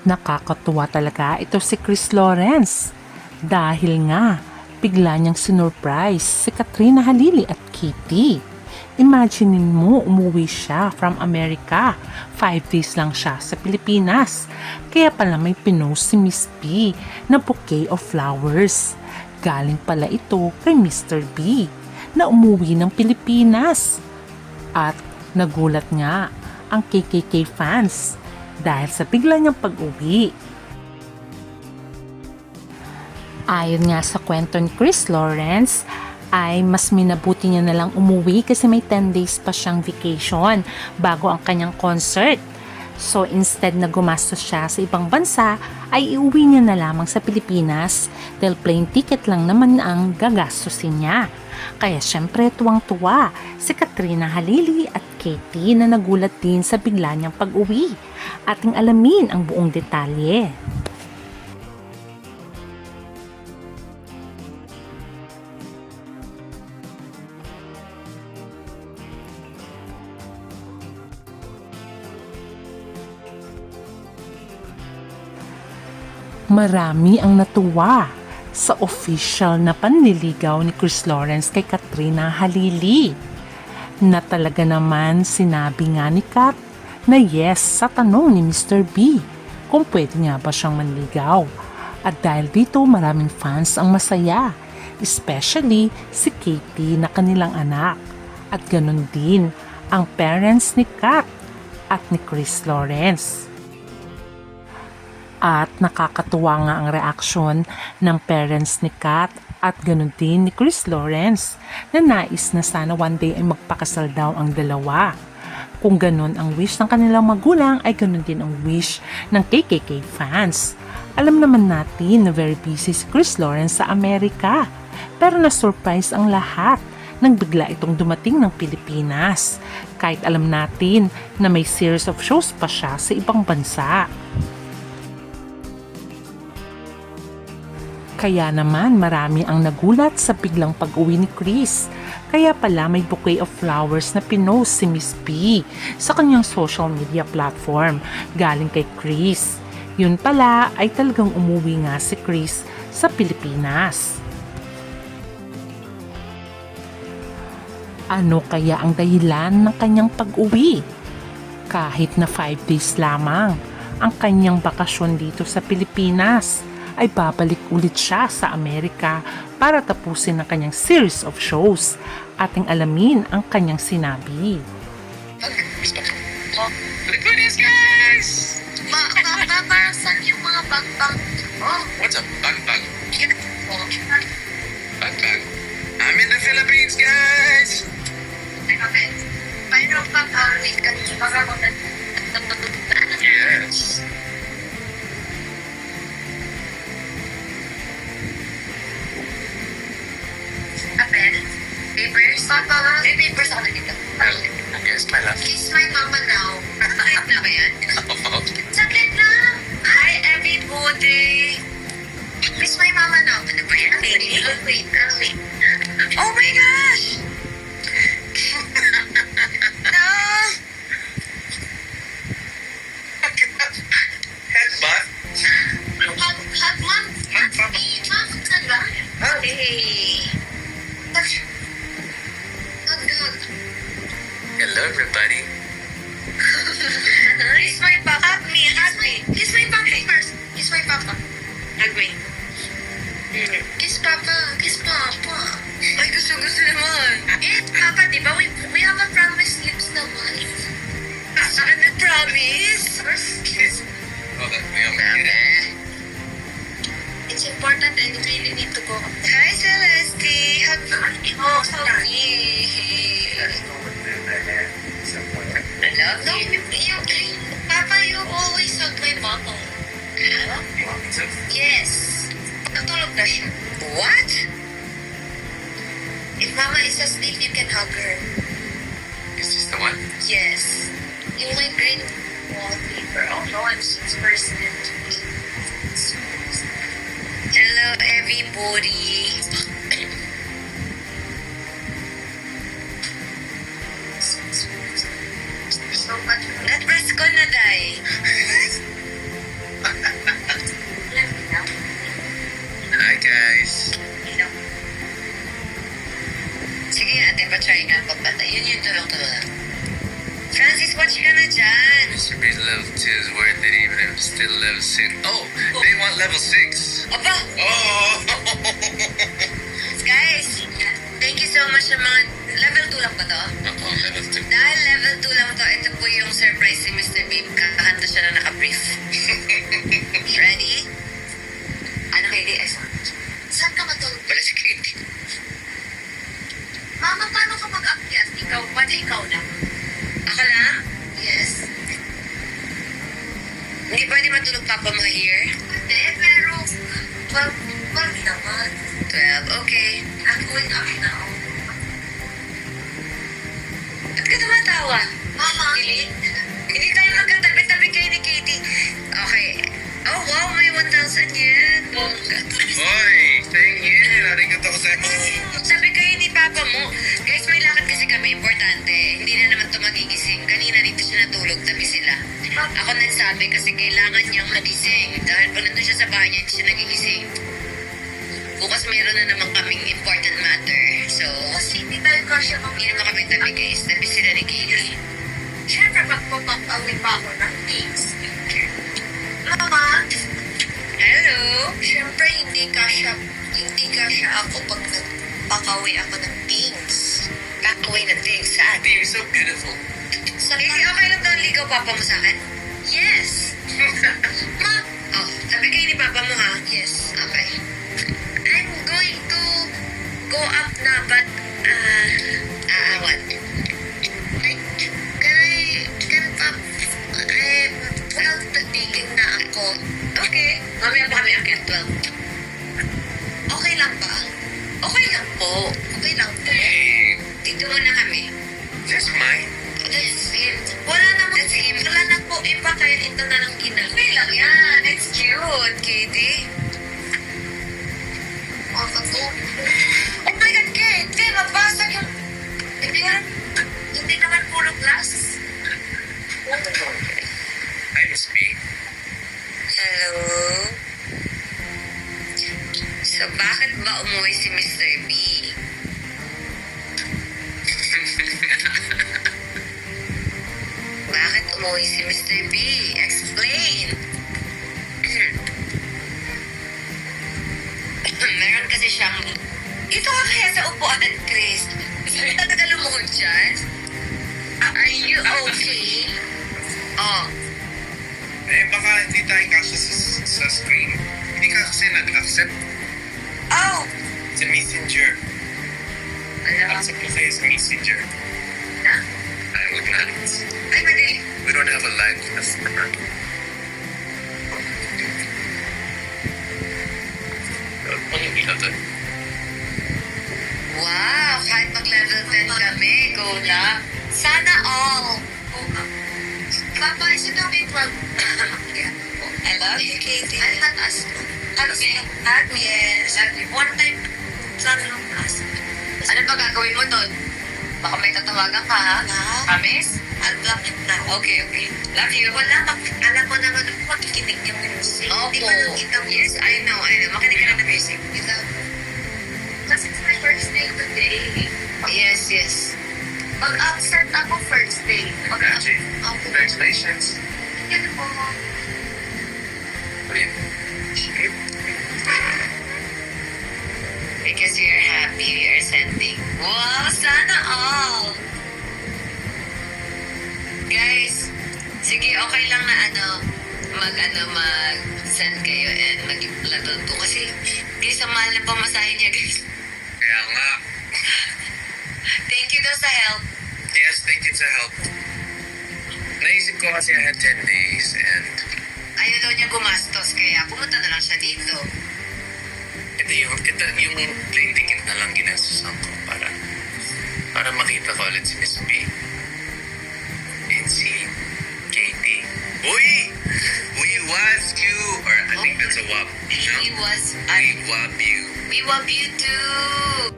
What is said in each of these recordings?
Nakakatuwa talaga ito si Chris Lawrence dahil nga bigla niyang sinurprise si Katrina Halili at Kitty. Imaginin mo, umuwi siya from America. 5 days lang siya sa Pilipinas. Kaya pala may pinost si Miss B na bouquet of flowers. Galing pala ito kay Mr. B na umuwi ng Pilipinas. At nagulat nga ang KKK fans dahil sa bigla niyang pag-uwi. Ayon nga sa kwento ni Chris Lawrence, ay mas minabuti niya na lang umuwi kasi may 10 days pa siyang vacation bago ang kanyang concert. So instead na gumastos siya sa ibang bansa, ay iuwi niya na lamang sa Pilipinas dahil plane ticket lang naman ang gagastusin niya. Kaya syempre tuwang-tuwa si Katrina Halili at Katie na nagulat din sa bigla niyang pag-uwi. Ating alamin ang buong detalye. Marami ang natuwa sa official na panliligaw ni Chris Lawrence kay Katrina Halili na talaga naman sinabi nga ni Kat na yes sa tanong ni Mr. B kung pwede nga ba siyang manligaw. At dahil dito maraming fans ang masaya, especially si Katie na kanilang anak at ganun din ang parents ni Kat at ni Chris Lawrence. At nakakatuwa nga ang reaksyon ng parents ni Kat at ganun din ni Chris Lawrence na nais na sana one day ay magpakasal daw ang dalawa. Kung ganun ang wish ng kanilang magulang ay ganun din ang wish ng KKK fans. Alam naman natin na very busy si Chris Lawrence sa Amerika pero na-surprise ang lahat nang bigla itong dumating ng Pilipinas kahit alam natin na may series of shows pa siya sa ibang bansa. Kaya naman marami ang nagulat sa biglang pag-uwi ni Chris. Kaya pala may bouquet of flowers na pinost si Miss B sa kanyang social media platform galing kay Chris. Yun pala ay talagang umuwi nga si Chris sa Pilipinas. Ano kaya ang dahilan ng kanyang pag-uwi? Kahit na 5 days lamang ang kanyang bakasyon dito sa Pilipinas, ay babalik ulit siya sa Amerika para tapusin ang kanyang series of shows. Ating alamin ang kanyang sinabi. Pilipinas, guys! Para saan yung mga bang-bang? Oh, what's a bang-bang? Bang-bang. I'm in the Philippines, guys! Mayroon pang awit ka niyo. Yes. Apel? Papers? Papa, may papers ako dito. Yes, my love. Kiss my mama now. Sakit na ba yan? Oh, Sakit na! Hi, everybody! Kiss my mama now. Ano ba yan? Wait. Oh my gosh! No! headbutt. Hug mom. Hug mama. Mom, saan ba? Hey. Hug. Hello, everybody. Kiss my papa. Hug me. Kiss my papa first. Kiss my papa. Hug me. Kiss papa. Ay, gusto naman. Papa, di ba? We have a promise lips naman. Ano promise? First kiss. Oh, that we all get it. It's important and we really need to go. Hi, Celeste. Hug me. Oh, hug me. I love you. Papa, you always hug my mama. You want me to? Yes. Natulog na siya. What? If mama is asleep, you can hug her. Is this the one? Yes. Yung may great wallpaper. Oh no, I'm 6%. Hello, everybody. So much. At-press ko na, Day. level 2 is worth it even if it's still level 6. Oh, they want level 6. Aba, Oh! guys, thank you so much sa mga level 2 lang ba to? Oh, level 2. Dahil level 2 lang to, ito po yung surprise si Mr. Beep. Kakanta siya na naka-brief. Ready? Ano Katie? Saan ka matulog? Wala si Katie. Mama, paano ka mag-akyat? Ikaw, pati ikaw lang. Ako lang? Yes. Hindi pwede matulog papa mo here? Hindi, pero 12 naman. 12, okay. I'm going up now. Ba't ka tumatawa? Mama. Hindi tayo magkatabi-tabi kayo ni Katie. Okay. Oh, wow, may 1,000 yen. Hoy, thank you. Arigatou gozaimasu. Sabi kayo ni Papa mo, guys, may lakad kasi kami, importante. Hindi na naman ito magigising. Kanina dito siya natulog, tabi sila. Ako nagsabi kasi kailangan niyang magising. Dahil pag nandun siya sa bahay niya, hindi siya nagigising. Bukas mayroon na naman kaming important matter. So, kasi hindi tayo kasi hindi naman kami tabi guys. Tabi sila ni Kaylee. Siyempre, magpapag-awin pa ako ng things. Mama! Hello? Siyempre, hindi ka siya ako pag nagpakawi ako ng things. Pakaway ng things? Saan? You're so beautiful. Kaylee, okay lang daw ligaw papa mo sa akin? Yes! Ma! Oh, sabi kayo ni papa mo ha? Yes. Okay. I'm going to go up na, but, what? Like, well, tatigil na ako. Okay. Mamaya pa kami akyat 12. Okay lang ba? Okay lang po. Okay lang po. Hey, Dito muna kami. that's mine. That's him. Wala naman. That's him. Wala na po. Iba kayo ito na lang ginagawa. Okay lang yan. It's cute, Katie. Oh my God, Kate! Mabasag yung... Hindi naman puro glass. Hi, Miss B. Hello? So, bakit ba umuwi si Mr. B? Bakit umuwi si Mr. B? Explain! Meron kasi siyang... Ito ka kaya sa upuan, Chris. Saan talaga lumuhod dyan? Are you okay? Oh. Eh, baka hindi tayo kasya sa screen. Hindi ka kasi nag-accept Oh! sa messenger. Alam. Accept ko kayo sa messenger. Na? I would not. Ay, madali. We don't have a live customer. Ano yung ilaw? Wow, kahit mag-level 10 kami, go lang. Sana all. Papa, is it okay for... Yeah. I love you, Katie. I love us. Okay. Yes. One time, sana lang us. Ano ba gagawin mo doon? Baka may tatawagan ka, ha? Promise? I'll block it now. Okay, okay. Love you. Wala kang... Alam mo naman, makikinig yung music. Opo. Di ba nakita mo? Yes, I know. Makinig ka na ng music. Kasi it's my first day today. Yes, yes. Mag-upstart ako first day. Magic. Congratulations. Yan po. Because you're happy, we are sending. Wow, sana all. Guys, sige, okay lang na mag-send kayo and mag-level 2. Kasi, guys, ang mahal na pamasahin niya, guys. Kaya nga. Thank you daw sa help. Yes, thank you sa help. Naisip ko kasi I had 10 days and Ayaw daw niya gumastos, kaya pumunta na lang siya dito. ito yung plane ticket na lang ginasusan ko para makita ko ulit si Miss B. And si Katie. Uy! We was you! Or I think that's a wap. He was... We wap you. We love you too!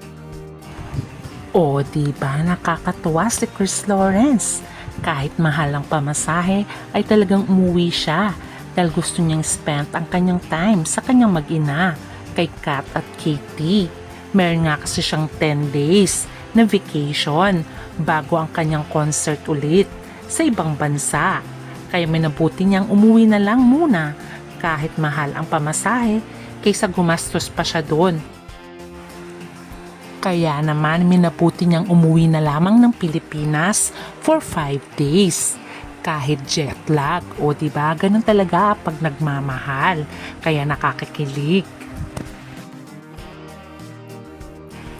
O, diba nakakatuwa si Chris Lawrence? Kahit mahal ang pamasahe, ay talagang umuwi siya dahil gusto niyang spend ang kanyang time sa kanyang mag-ina, kay Kat at Katie. Meron nga kasi siyang 10 days na vacation bago ang kanyang concert ulit sa ibang bansa. Kaya minabuti niyang umuwi na lang muna kahit mahal ang pamasahe kaysa gumastos pa siya doon. Kaya naman minabuti niyang umuwi na lamang ng Pilipinas for 5 days. Kahit jet lag, o diba ganun talaga pag nagmamahal, kaya nakakakilig.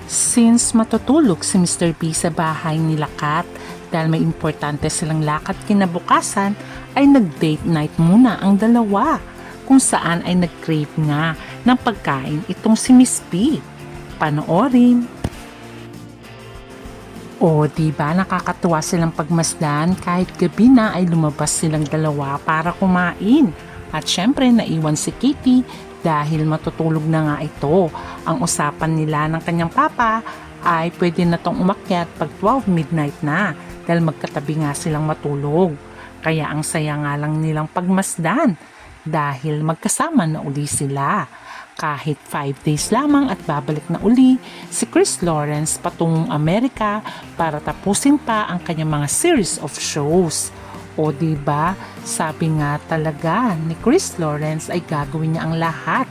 Since matutulog si Mr. B sa bahay nila Kat dahil may importante silang lakad kinabukasan, ay nag-date night muna ang dalawa kung saan ay nag-crave nga ng pagkain itong si Miss B. Panoorin. O diba nakakatuwa silang pagmasdan kahit gabi na ay lumabas silang dalawa para kumain. At syempre naiwan si Kitty dahil matutulog na nga ito. Ang usapan nila ng kanyang papa ay pwede na tong umakyat pag 12 midnight na dahil magkatabi nga silang matulog. Kaya ang saya nga lang nilang pagmasdan dahil magkasama na uli sila. Kahit 5 days lamang at babalik na uli si Chris Lawrence patungong Amerika para tapusin pa ang kanyang mga series of shows. O diba, sabi nga talaga ni Chris Lawrence ay gagawin niya ang lahat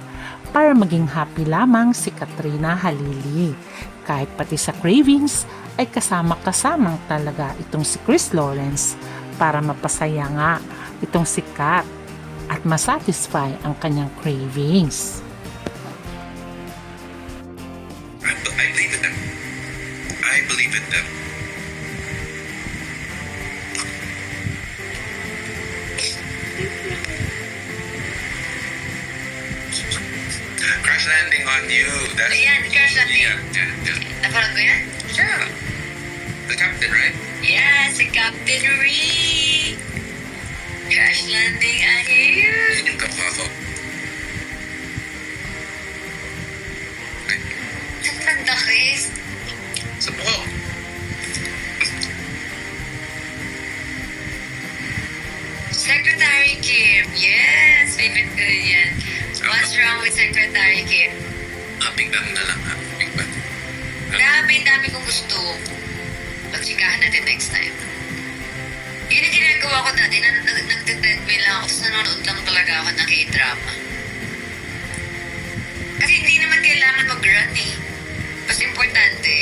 para maging happy lamang si Katrina Halili. Kahit pati sa cravings ay kasama-kasamang talaga itong si Chris Lawrence para mapasaya nga itong si Kat at masatisfy ang kanyang cravings. I believe in them. I believe in them. Crash landing on you. That's Ayan, crash landing. Yeah. Naparang ko yan? Sure. The captain, right? Yes, si Captain Ree! Crash landing on you! Yun yung kapwa ko. Saan banda, Chris? Sa buko. Secretary Kim. Yes, favorite ko yan. What's wrong with Secretary Kim? Big bang na lang ha. Big bang. Dami kong gusto. Pagsikahan natin next time. Yun ang ginagawa ko dati. Nagtitreadmill lang ako. Tapos nanonood lang talaga ako ng K-drama. Kasi hindi naman kailangan mag-run eh. Mas importante,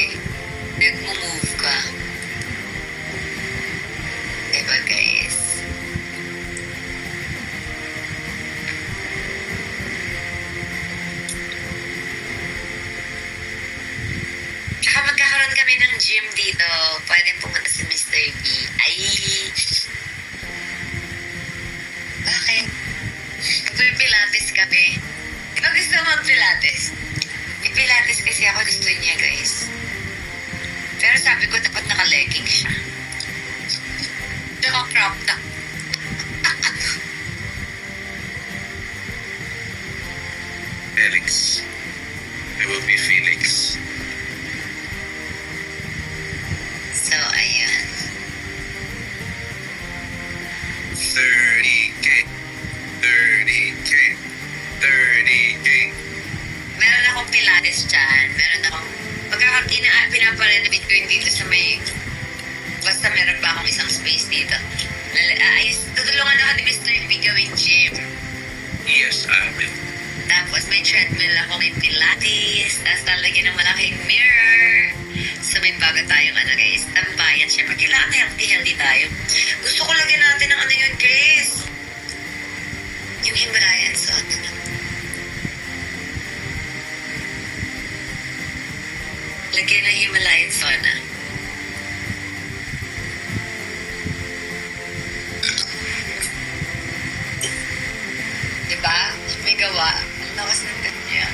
nag-move ka. Diba guys? Tsaka magkakaroon kami ng gym dito. Pwede pumunta si Mr. B. Ay! Bakit? Pilates kami. Di ba gusto mo mag-pilates? May pilates kasi ako gusto niya, guys. Pero sabi ko, dapat naka-legging siya. Naka-crop top. Felix. I will be Felix. So, ayun. 30K. 30K. 30K. Meron akong pilates dyan. Meron akong pinaparenovate ko yun dito sa may basta meron pa akong isang space dito. Tutulungan ako ni Mr. B gawin gym. Yes, I will. Tapos may treadmill ako, may pilates, tapos lalagyan ng malaking mirror. So may bago tayong guys, tambayan. Siyempre kailangan healthy tayo. Gusto ko lagyan natin ng yun, Chris. Yung Himalayan salt. Lagyan ng Himalayan sauna. Diba? May gawa. Ang lakas ng kanya.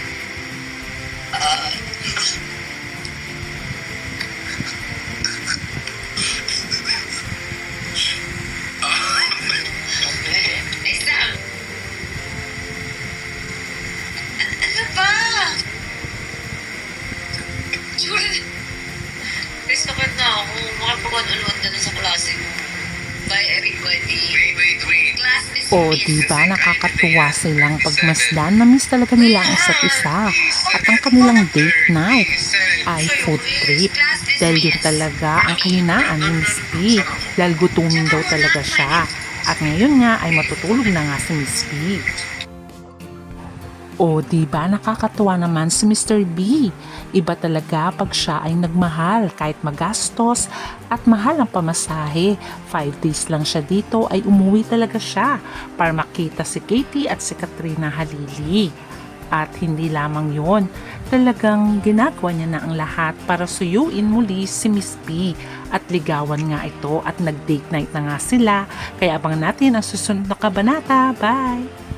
Isang. Ano ba? Gusto ko na ako. Makapag-ununod na sa klase mo. Bye everybody. Wait. Class is O diba nakakatuwa silang pagmasdan, na-miss talaga nila ang isa't isa. At ang kanilang date night ay food trip. Dahil yun talaga ang kahinaan ni Miss B. Dahil gutumin daw talaga siya. At ngayon nga ay matutulog na nga si Miss B. O diba nakakatuwa naman si Mr. B? Iba talaga pag siya ay nagmahal kahit magastos at mahal ang pamasahe. 5 days lang siya dito ay umuwi talaga siya para makita si Katie at si Katrina Halili. At hindi lamang yon, talagang ginagawa niya na ang lahat para suyuin muli si Miss B at ligawan nga ito at nag-date night na nga sila. Kaya abangan natin ang susunod na kabanata. Bye!